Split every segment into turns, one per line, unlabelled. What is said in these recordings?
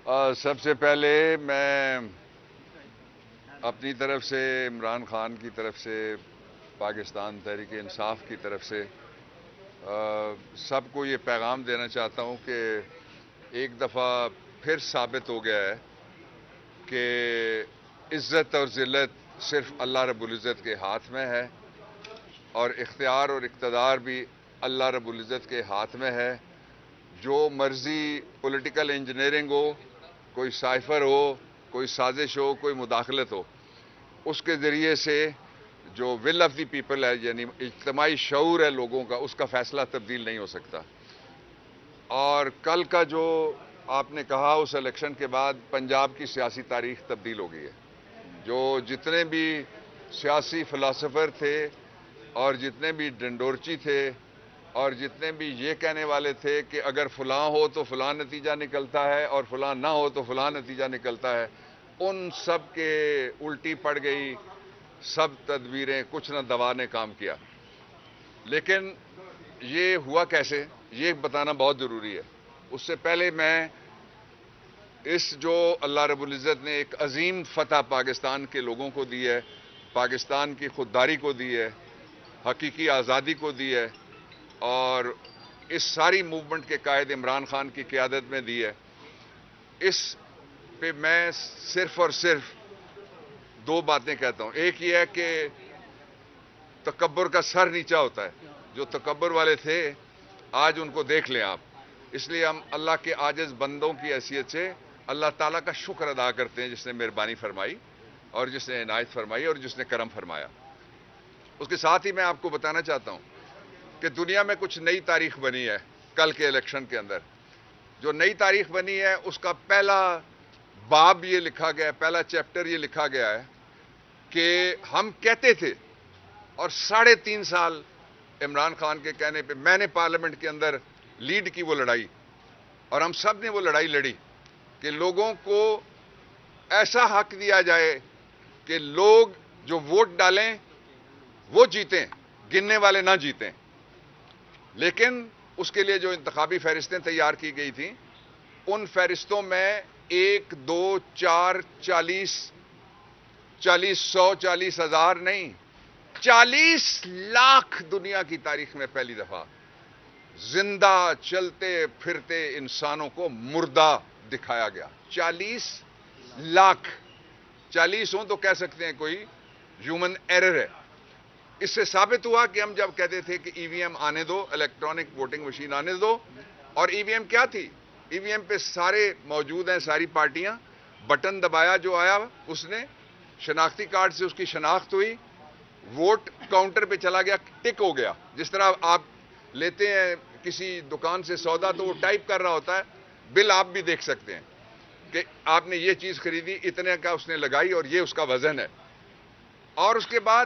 سب سے پہلے میں اپنی طرف سے عمران خان کی طرف سے پاکستان تحریک انصاف کی طرف سے سب کو یہ پیغام دینا چاہتا ہوں کہ ایک دفعہ پھر ثابت ہو گیا ہے کہ عزت اور ذلت صرف اللہ رب العزت کے ہاتھ میں ہے اور اختیار اور اقتدار بھی اللہ رب العزت کے ہاتھ میں ہے. جو مرضی پولیٹیکل انجینئرنگ ہو، کوئی سائفر ہو، کوئی سازش ہو، کوئی مداخلت ہو، اس کے ذریعے سے جو ول آف دی پیپل ہے، یعنی اجتماعی شعور ہے لوگوں کا، اس کا فیصلہ تبدیل نہیں ہو سکتا. اور کل کا جو آپ نے کہا، اس الیکشن کے بعد پنجاب کی سیاسی تاریخ تبدیل ہو گئی ہے. جو جتنے بھی سیاسی فلاسفر تھے اور جتنے بھی ڈنڈورچی تھے اور جتنے بھی یہ کہنے والے تھے کہ اگر فلاں ہو تو فلاں نتیجہ نکلتا ہے اور فلاں نہ ہو تو فلاں نتیجہ نکلتا ہے، ان سب کے الٹی پڑ گئی. سب تدبیریں کچھ نہ دوا نے کام کیا. لیکن یہ ہوا کیسے، یہ بتانا بہت ضروری ہے. اس سے پہلے میں اس جو اللہ رب العزت نے ایک عظیم فتح پاکستان کے لوگوں کو دی ہے، پاکستان کی خودداری کو دی ہے، حقیقی آزادی کو دی ہے اور اس ساری موومنٹ کے قائد عمران خان کی قیادت میں دی ہے، اس پہ میں صرف اور صرف دو باتیں کہتا ہوں. ایک یہ ہے کہ تکبر کا سر نیچا ہوتا ہے. جو تکبر والے تھے آج ان کو دیکھ لیں آپ. اس لیے ہم اللہ کے عاجز بندوں کی حیثیت سے اللہ تعالیٰ کا شکر ادا کرتے ہیں، جس نے مہربانی فرمائی اور جس نے عنایت فرمائی اور جس نے کرم فرمایا. اس کے ساتھ ہی میں آپ کو بتانا چاہتا ہوں کہ دنیا میں کچھ نئی تاریخ بنی ہے. کل کے الیکشن کے اندر جو نئی تاریخ بنی ہے، اس کا پہلا باب یہ لکھا گیا ہے، پہلا چیپٹر یہ لکھا گیا ہے کہ ہم کہتے تھے، اور 3.5 سال عمران خان کے کہنے پہ میں نے پارلیمنٹ کے اندر لیڈ کی وہ لڑائی، اور ہم سب نے وہ لڑائی لڑی کہ لوگوں کو ایسا حق دیا جائے کہ لوگ جو ووٹ ڈالیں وہ جیتیں، گننے والے نہ جیتیں. لیکن اس کے لیے جو انتخابی فہرستیں تیار کی گئی تھیں، ان فہرستوں میں 1 2 4 40 100 40,000 نہیں، 40 لاکھ دنیا کی تاریخ میں پہلی دفعہ زندہ چلتے پھرتے انسانوں کو مردہ دکھایا گیا. 40 لاکھ. 40 ہوں تو کہہ سکتے ہیں کوئی ہیومن ایرر ہے. اس سے ثابت ہوا کہ ہم جب کہتے تھے کہ ای وی ایم آنے دو، الیکٹرانک ووٹنگ مشین آنے دو، اور ای وی ایم کیا تھی؟ ای وی ایم پہ سارے موجود ہیں، ساری پارٹیاں. بٹن دبایا جو آیا اس نے، شناختی کارڈ سے اس کی شناخت ہوئی، ووٹ کاؤنٹر پہ چلا گیا، ٹک ہو گیا. جس طرح آپ لیتے ہیں کسی دکان سے سودا تو وہ ٹائپ کر رہا ہوتا ہے، بل آپ بھی دیکھ سکتے ہیں کہ آپ نے یہ چیز خریدی، اتنے کا اس نے لگائی اور یہ اس کا وزن ہے. اور اس کے بعد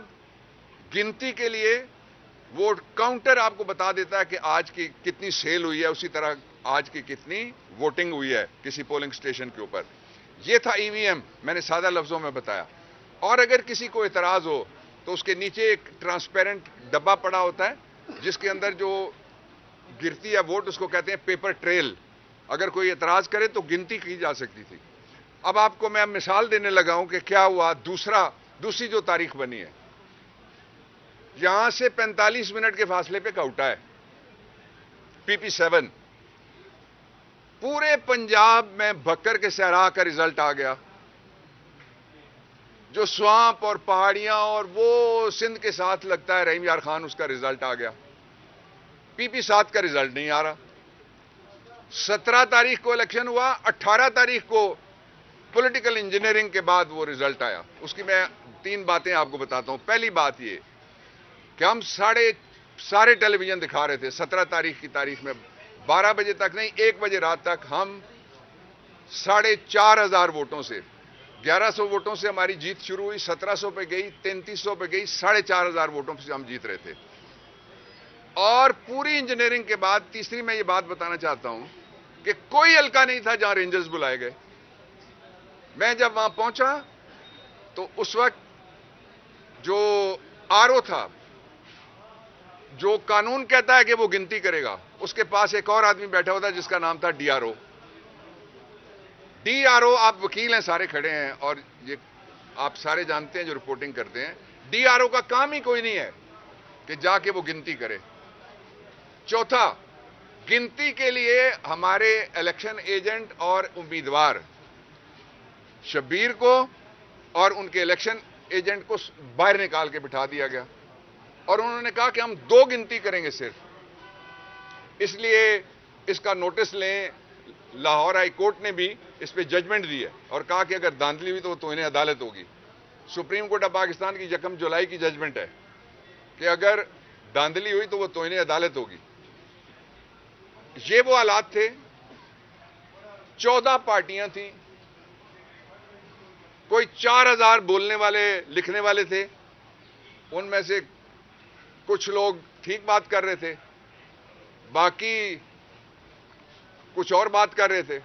گنتی کے لیے وہ کاؤنٹر آپ کو بتا دیتا ہے کہ آج کی کتنی سیل ہوئی ہے، اسی طرح آج کی کتنی ووٹنگ ہوئی ہے کسی پولنگ سٹیشن کے اوپر. یہ تھا ای وی ایم، میں نے سادہ لفظوں میں بتایا. اور اگر کسی کو اعتراض ہو تو اس کے نیچے ایک ٹرانسپیرنٹ ڈبہ پڑا ہوتا ہے جس کے اندر جو گرتی ہے ووٹ، اس کو کہتے ہیں پیپر ٹریل. اگر کوئی اعتراض کرے تو گنتی کی جا سکتی تھی. اب آپ کو میں مثال دینے لگا ہوں کہ کیا ہوا. دوسری جو تاریخ بنی ہے، یہاں سے 45 منٹ کے فاصلے پہ کوٹا ہے، پی پی 7. پورے پنجاب میں بکر کے صحرا کا رزلٹ آ گیا. جو سوانپ اور پہاڑیاں اور وہ سندھ کے ساتھ لگتا ہے رحیم یار خان، اس کا رزلٹ آ گیا. پی پی 7 کا رزلٹ نہیں آ رہا. 17 تاریخ کو الیکشن ہوا، 18 تاریخ کو پولیٹیکل انجینئرنگ کے بعد وہ رزلٹ آیا. اس کی میں 3 باتیں آپ کو بتاتا ہوں. پہلی بات یہ کہ ہم سارے ٹیلی ویژن دکھا رہے تھے 17 تاریخ کی تاریخ میں 12 بجے تک نہیں، 1 بجے رات تک ہم 4,500 ووٹوں سے، 1100 ووٹوں سے ہماری جیت شروع ہوئی، 1700 پہ گئی، 3300 پہ گئی، 4,500 ووٹوں سے ہم جیت رہے تھے. اور پوری انجینئرنگ کے بعد تیسری میں یہ بات بتانا چاہتا ہوں کہ کوئی حلقہ نہیں تھا جہاں رینجرز بلائے گئے. میں جب وہاں پہنچا تو اس وقت جو آر او تھا، جو قانون کہتا ہے کہ وہ گنتی کرے گا، اس کے پاس ایک اور آدمی بیٹھا ہوتا ہے جس کا نام تھا D R O. D R O, آپ وکیل ہیں، سارے کھڑے ہیں اور یہ آپ سارے جانتے ہیں جو رپورٹنگ کرتے ہیں، ڈی آر او کا کام ہی کوئی نہیں ہے کہ جا کے وہ گنتی کرے۔ چوتھا، گنتی کے لیے ہمارے الیکشن ایجنٹ اور امیدوار شبیر کو اور ان کے الیکشن ایجنٹ کو باہر نکال کے بٹھا دیا گیا اور انہوں نے کہا کہ ہم 2 گنتی کریں گے صرف۔ اس لیے اس کا نوٹس لیں، لاہور ہائی کورٹ نے بھی اس پہ ججمنٹ دی ہے اور کہا کہ اگر دھاندلی ہوئی تو وہ توہین عدالت ہوگی۔ سپریم کورٹ آف پاکستان کی 1 جولائی کی ججمنٹ ہے کہ اگر دھاندلی ہوئی تو وہ توہین عدالت ہوگی۔ یہ وہ حالات تھے، 14 پارٹیاں تھیں، کوئی 4000 بولنے والے لکھنے والے تھے، ان میں سے کچھ لوگ ٹھیک بات کر رہے تھے، باقی کچھ اور بات کر رہے تھے۔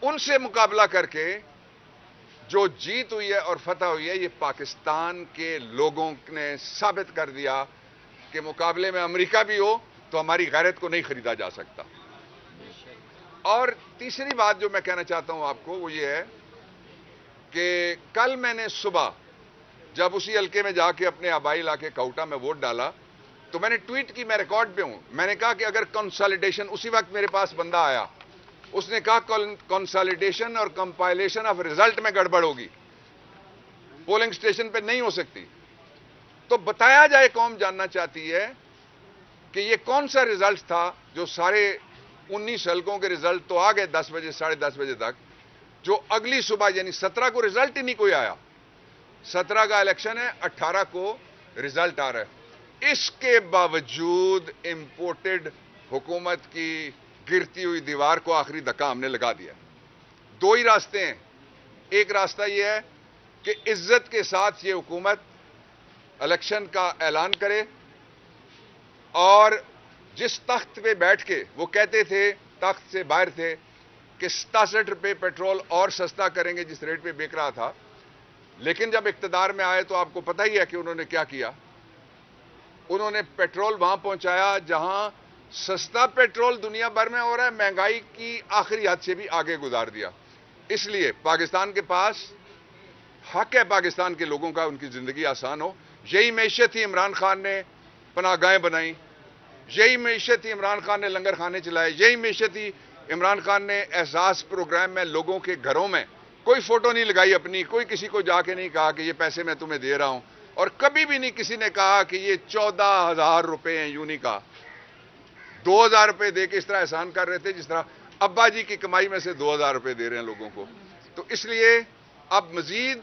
ان سے مقابلہ کر کے جو جیت ہوئی ہے اور فتح ہوئی ہے، یہ پاکستان کے لوگوں نے ثابت کر دیا کہ مقابلے میں امریکہ بھی ہو تو ہماری غیرت کو نہیں خریدا جا سکتا۔ اور تیسری بات جو میں کہنا چاہتا ہوں آپ کو وہ یہ ہے کہ کل میں نے صبح جب اسی حلقے میں جا کے اپنے آبائی علاقے کوٹا میں ووٹ ڈالا تو میں نے ٹویٹ کی، میں ریکارڈ پہ ہوں، میں نے کہا کہ اگر کنسالیڈیشن، اسی وقت میرے پاس بندہ آیا، اس نے کہا کنسالیڈیشن اور کمپائلیشن آف ریزلٹ میں گڑبڑ ہوگی، پولنگ سٹیشن پہ نہیں ہو سکتی۔ تو بتایا جائے، قوم جاننا چاہتی ہے کہ یہ کون سا ریزلٹ تھا جو سارے 19 حلقوں کے ریزلٹ تو آ گئے 10 بجے 10:30 بجے تک، جو اگلی صبح یعنی 17 کو ریزلٹ ہی نہیں کوئی آیا۔ 17 کا الیکشن ہے، 18 کو ریزلٹ آ رہا ہے۔ اس کے باوجود امپورٹڈ حکومت کی گرتی ہوئی دیوار کو آخری دھکا ہم نے لگا دیا۔ 2 ہی راستے ہیں، ایک راستہ یہ ہے کہ عزت کے ساتھ یہ حکومت الیکشن کا اعلان کرے اور جس تخت پہ بیٹھ کے وہ کہتے تھے، تخت سے باہر تھے، کہ 67 روپے پیٹرول اور سستا کریں گے جس ریٹ پہ بک رہا تھا، لیکن جب اقتدار میں آئے تو آپ کو پتہ ہی ہے کہ انہوں نے کیا کیا۔ انہوں نے پیٹرول وہاں پہنچایا جہاں سستا پیٹرول دنیا بھر میں ہو رہا ہے، مہنگائی کی آخری حد سے بھی آگے گزار دیا۔ اس لیے پاکستان کے پاس حق ہے، پاکستان کے لوگوں کا، ان کی زندگی آسان ہو۔ یہی معیشت ہی عمران خان نے پناہ گاہیں بنائیں، یہی معیشت ہی عمران خان نے لنگر خانے چلائے، یہی معیشت ہی عمران خان نے احساس پروگرام میں لوگوں کے گھروں میں کوئی فوٹو نہیں لگائی اپنی، کوئی کسی کو جا کے نہیں کہا کہ یہ پیسے میں تمہیں دے رہا ہوں، اور کبھی بھی نہیں کسی نے کہا کہ یہ 14,000 روپے ہیں یونی کا۔ 2,000 روپے دے کے اس طرح احسان کر رہے تھے جس طرح ابا جی کی کمائی میں سے 2,000 روپے دے رہے ہیں لوگوں کو۔ تو اس لیے اب مزید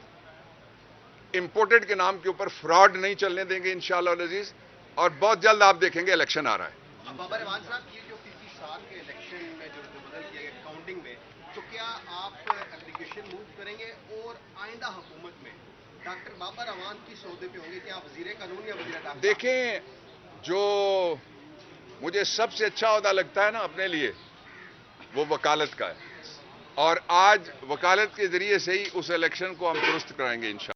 امپورٹڈ کے نام کے اوپر فراڈ نہیں چلنے دیں گے انشاءاللہ العزیز، اور بہت جلد آپ دیکھیں گے الیکشن آ رہا ہے۔
اب بابر اعوان صاحب، یہ جو 7 کے الیکشن میں جو بدل کیا گیا کاؤنٹنگ میں، تو کیا آپ اپلیکیشن موو کریں گے اور آئندہ حکومت میں ڈاکٹر بابر اعوان کس عہدے پہ ہوں گے؟ کیا وزیر قانون یا وزیر داخلہ؟
دیکھیں، جو مجھے سب سے اچھا عہدہ لگتا ہے نا اپنے لیے، وہ وکالت کا ہے، اور آج وکالت کے ذریعے سے ہی اس الیکشن کو ہم درست کرائیں گے انشاءاللہ۔